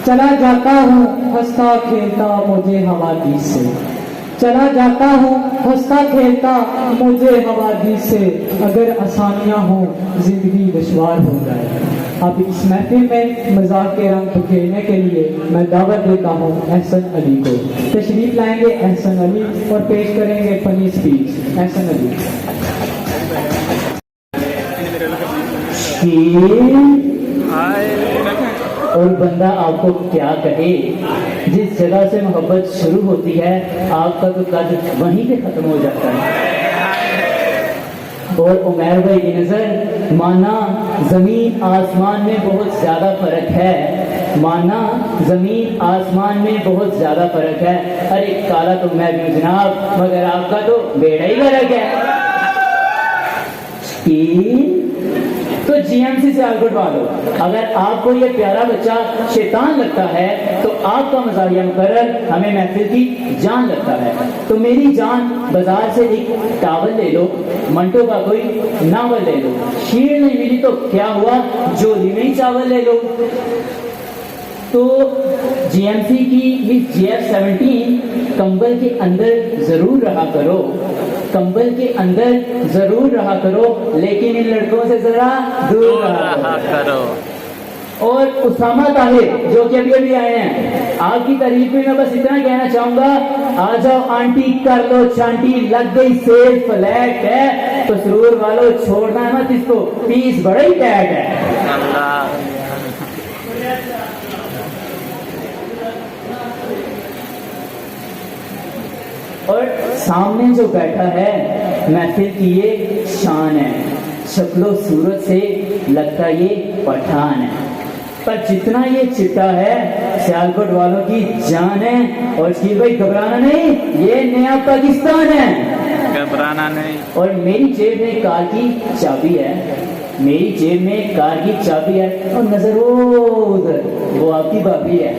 चला जाता हूँ हंसता खेलता मुझे हवागी से, चला जाता हूँ हंसता खेलता मुझे हवागी से, अगर आसानियाँ हो जिंदगी दुश्वार हो जाए। अब इस महफिल में मजाक के रंग खेलने के लिए मैं दावत देता हूँ एहसन अली को। तशरीफ लाएंगे एहसन अली और पेश करेंगे फनी स्पीच। एहसन अली। और बंदा आपको क्या कहे, जिस जगह से मोहब्बत शुरू होती है आपका तो कद वहीं पे खत्म हो जाता है। और उमैर भाई की नजर माना जमीन आसमान में बहुत ज्यादा फर्क है, माना जमीन आसमान में बहुत ज्यादा फर्क है। अरे काला तो मैं भी जनाब, मगर आपका तो बेड़ा ही फर्क है। तो जीएमसी से आगे बढ़वा लो। अगर आपको ये प्यारा बच्चा शैतान लगता है तो आपका मज़ाहिया मुकर्रर हमें महफिल की जान लगता है। तो मेरी जान बाजार से एक टावल ले लो, मंटो का कोई नावल ले लो, शीर नहीं मिली तो क्या हुआ, जोली में ही चावल ले लो। तो जीएमसी की इस GF-17 कंबल के अंदर जरूर रहा करो, कंबल के अंदर जरूर रहा करो, लेकिन इन लड़कों से जरा दूर रहा करो। और उसामा ताहिर जो कि अभी अभी आए हैं, आपकी तारीफ में मैं बस इतना कहना चाहूंगा, आ जाओ आंटी कर लो चांटी, लग गई सेल फ्लैट है तो सुरूर वालों छोड़ना मत इसको, पीस बड़ा ही टैग है। और सामने जो बैठा है महफिल की ये शान है, शक्लो सूरत से लगता ये पठान है, पर जितना ये चिट्टा है सियालकोट वालों की जान है। और शकील भाई घबराना नहीं, ये नया पाकिस्तान है, घबराना नहीं। और मेरी जेब में कार की चाबी है, मेरी जेब में कार की चाबी है, और नजर वो उधर वो आपकी भाभी है।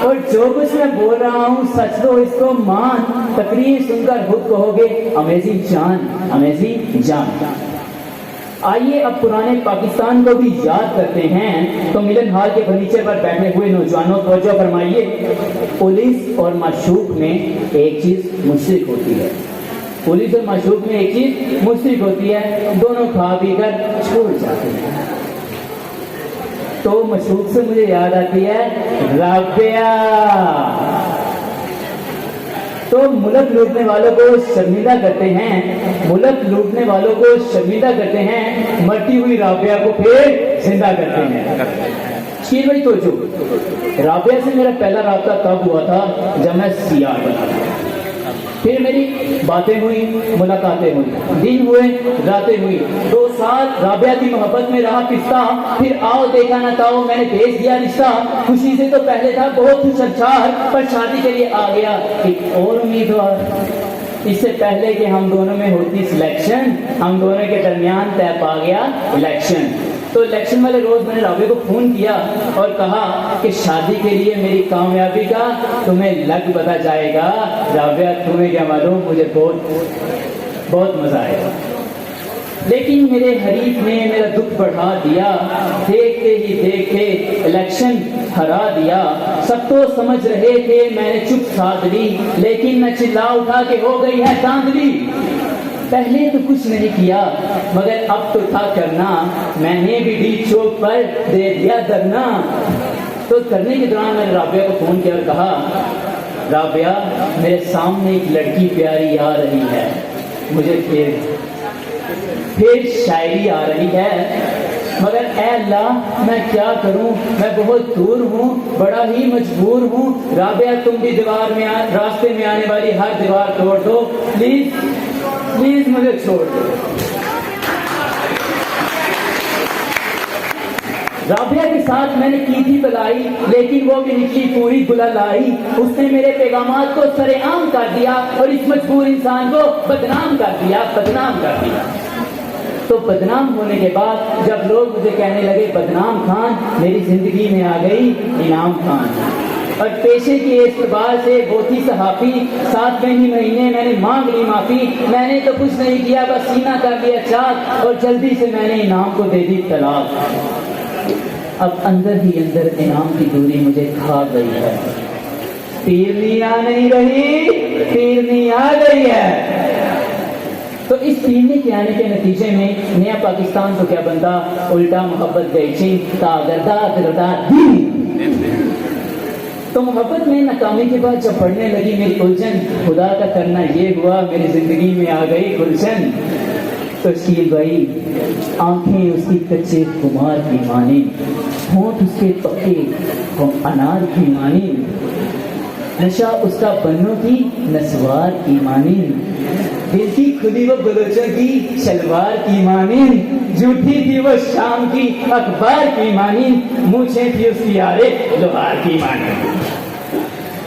और जो कुछ मैं बोल रहा हूँ सच लो इसको मान, तकरीर सुनकर खुद कहोगे अमेजिंग जान, अमेजिंग जान। आइए अब पुराने पाकिस्तान को भी याद करते हैं। तो मिलन हॉल के फर्नीचर पर बैठे हुए नौजवानों तवज्जो फरमाइए, पुलिस और माशूक में एक चीज मुश्तरक होती है, पुलिस और माशूक में एक चीज मुश्तरक होती है, दोनों खा पी कर छोड़ जाते हैं। तो मशहूक से मुझे याद आती है राबिया। तो मुल्क लूटने वालों को शर्मिंदा करते हैं, मुल्क लूटने वालों को शर्मिंदा करते हैं, मरती हुई राबिया को फिर जिंदा करते हैं। शीर भाई तो जो राबिया से मेरा पहला राब्ता तब हुआ था जब मैं सीआर बना, फिर मेरी बातें हुई, मुलाकातें हुई, दिन हुए, रातें हुई। 2 साल राबिया की मोहब्बत में रहा पिस्ता, फिर आओ देखा ना ताओ मैंने भेज दिया रिश्ता। खुशी से तो पहले था बहुत कुछ अचार, पर शादी के लिए आ गया एक और उम्मीदवार। इससे पहले कि हम दोनों में होती सिलेक्शन, हम दोनों के दरमियान तय पा गया इलेक्शन। तो इलेक्शन वाले रोज मैंने राबिया को फोन किया और कहा कि शादी के लिए मेरी कामयाबी का तुम्हें लग पता जाएगा। राबिया तुम्हें क्या मालूम, मुझे बहुत मजा आएगा। लेकिन मेरे हरीफ ने मेरा दुख बढ़ा दिया, देखते ही देखते इलेक्शन हरा दिया। सब तो समझ रहे थे मैंने चुप साध ली, लेकिन मैं चिल्ला उठा के हो गई है धांधली। पहले तो कुछ नहीं किया मगर अब तो था करना, मैंने भी डी चौक पर दे दिया धरना। तो करने के दौरान मैंने राबिया को फोन किया और कहा, राबिया मेरे सामने एक लड़की प्यारी आ रही है, मुझे फिर शायरी आ रही है, मगर ऐ अल्लाह मैं क्या करूं, मैं बहुत दूर हूं, बड़ा ही मजबूर हूं। राबिया तुम भी दीवार में रास्ते में आने वाली हर दीवार तोड़ दो, प्लीज प्लीज मुझे छोड़ दो। राबिया के साथ मैंने की थी भलाई, लेकिन वो भी निकली पूरी गुलालाई। उसने मेरे पैगामात को सरेआम कर दिया और इस मजबूर इंसान को बदनाम कर दिया, बदनाम कर दिया। तो बदनाम होने के बाद जब लोग मुझे कहने लगे बदनाम खान, मेरी जिंदगी में आ गई इनाम खान। और पेशे के एतबार से वो थी सहाफी, 7वें ही महीने मैंने मांग ली माफी। मैंने तो कुछ नहीं किया, बस सीना कर लिया चाक, और जल्दी से मैंने इनाम को दे दी तलाक। अब अंदर ही अंदर इनाम की दूरी मुझे खा गई है। पीरनी आ नहीं रही, पीरनी आ गई है। तो इस पीरनी के आने के नतीजे में नया पाकिस्तान तो क्या बनता, उल्टा मोहब्बत गई तो मोहब्बत में नाकामी के बाद जब बढ़ने लगी मेरी उलझन, खुदा का करना ये हुआ मेरी जिंदगी में आ गई गुलशन। तो शील भाई, आंखें उसकी कच्चे कुमार की मानी, होंठ उसके पक्के अनार की मानी, नशा उसका बन्नों की नस्वार की मानी, दिल की खुली वो बलोचों की शलवार की मानी, झूठी थी वो शाम की अखबार की मानी, मूछें थी उसकी यारे लोहार की मानी।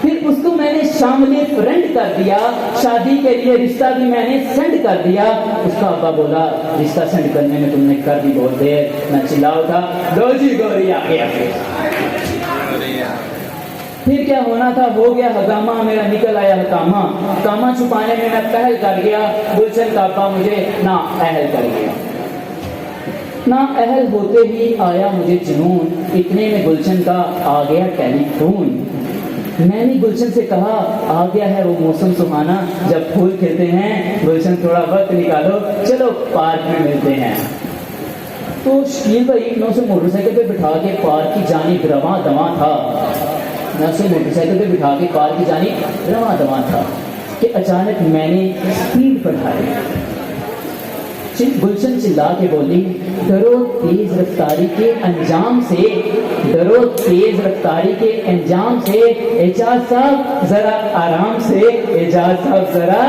फिर उसको मैंने शामिल फ्रेंड कर दिया, शादी के लिए रिश्ता भी मैंने सेंड कर दिया। उसका अब्बा बोला रिश्ता सेंड करने में तुमने कर दी बहुत देर, मैं चिल्ला उठा, लो जी गौरी आ गया। फिर क्या होना था हो गया, हगामा मेरा निकल आया हकामा, कामा छुपाने में मैं पहल कर गया, गुलशन का अब्बा मुझे ना अहल कर गया। ना अहल होते ही आया मुझे जुनून, इतने में गुलशन का आ गया टेलीफोन। मैंने गुलशन से कहा आ गया है वो मौसम सुहाना, जब फूल खिलते हैं गुलशन थोड़ा वक्त निकालो, चलो पार्क में मिलते हैं। तो शकील भाई मैं उसे मोटरसाइकिल पे बिठा के पार्क की जानिब रवां दवा था, मैं उसे मोटरसाइकिल पे बिठा के पार्क की जानिब रवां दवा था कि अचानक मैंने स्पीड बढ़ाई। गुलशन चिल्ला के बोली, डरो तेज रफ्तारी के अंजाम से, डरो तेज रफ्तारी के अंजाम से, एजाज साहब जरा आराम से, एजाज साहब जरा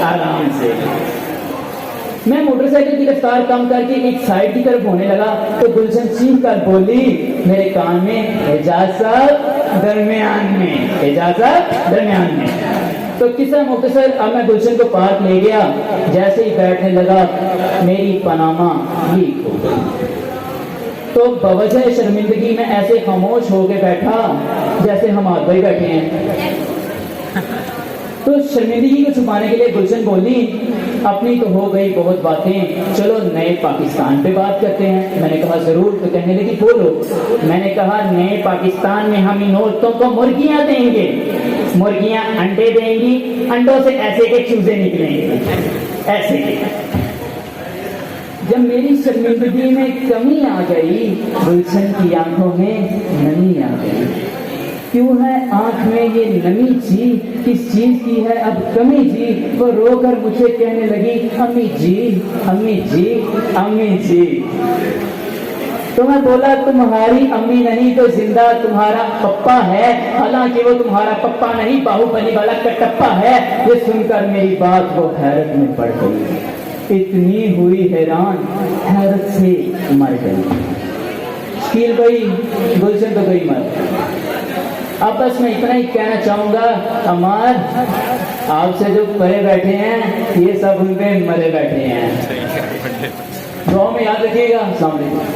आराम से। मैं मोटरसाइकिल की रफ्तार कम करके एक साइड की तरफ होने लगा तो गुलशन चीख कर बोली मेरे कान में, एजाज साहब दरमियान में, एजाज साहब दरमियान में। तो किस्सा मुख्तसर, अब मैं गुलशन को पार्क ले गया, जैसे ही बैठने लगा मेरी पनामा लीक हो गई। तो बवजह शर्मिंदगी में ऐसे खामोश होके बैठा जैसे हम आग भाई बैठे हैं। तो शर्मिंदगी को छुपाने के लिए गुलशन बोली अपनी तो हो गई बहुत बातें, चलो नए पाकिस्तान पे बात करते हैं। मैंने कहा जरूर। तो कहने लगी बोलो। मैंने कहा नए पाकिस्तान में हम इन औरतों को मुर्गियां देंगे, मुर्गियां अंडे देंगी, अंडों से ऐसे के चूजे निकलेंगे, ऐसे के। जब मेरी शर्मिंदगी में कमी आ गई, गुलशन की आंखों में नमी आ गई। क्यों है आंख में ये नमी जी, किस चीज की है अब कमी जी? वो रोकर मुझे कहने लगी अम्मी जी, अम्मी जी, अम्मी जी। तो मैं बोला तुम्हारी अम्मी नहीं तो जिंदा तुम्हारा पप्पा है, हालांकि वो तुम्हारा पप्पा नहीं बाहुबली वाला कटप्पा है। ये सुनकर मेरी बात वो हैरत में पड़ गई, इतनी हुई हैरान हैरत से मर गई। शकील भाई गुलशन तो गई मर। अब बस मैं इतना ही कहना चाहूंगा, अमार आपसे जो परे बैठे हैं ये सब उनपे मरे बैठे हैं। दुआ में याद रखिएगा। अस्सलाम वालेकुम।